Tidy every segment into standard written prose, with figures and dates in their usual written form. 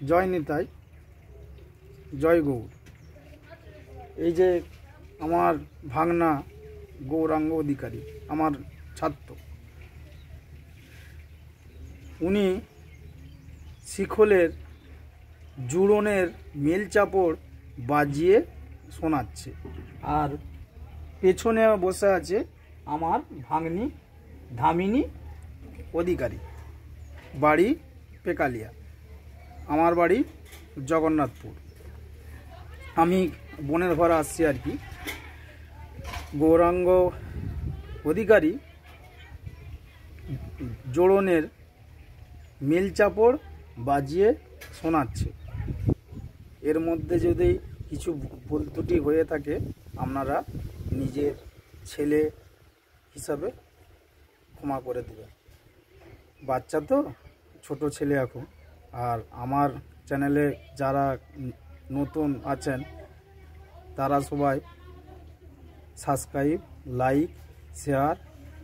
জয় নিতাই, জয় গৌর। এই যে আমার ভাগনা গৌরাঙ্গ অধিকারী, আমার ছাত্র, উনি শিখলের জুড়নের মেল চাপড় বাজিয়ে শোনাচ্ছে। আর পেছনে বসে আছে আমার ভাগ্নি ধামিনী অধিকারী, বাড়ি পেকালিয়া, আমার বাড়ি জগন্নাথপুর। আমি বোনের ঘরে আসছি আর কি। গৌরাঙ্গ অধিকারী জোড়নের মেল চাপড় বাজিয়ে শোনাচ্ছে। এর মধ্যে যদি কিছু ভুল ত্রুটি হয়ে থাকে আপনারা নিজের ছেলে হিসাবে ক্ষমা করে দেবেন। বাচ্চা তো, ছোট ছেলে এখন। আর আমার চ্যানেলে যারা নতুন আছেন তারা সবাই সাবস্ক্রাইব, লাইক, শেয়ার,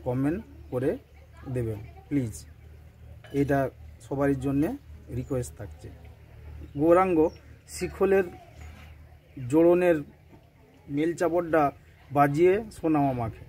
কমেন্ট করে দেবেন প্লিজ। এটা সবারই জন্যে রিকোয়েস্ট থাকছে। গৌরাঙ্গ শিখলের জোড়নের মেল চাপড়টা বাজিয়ে শোনাও আমাকে।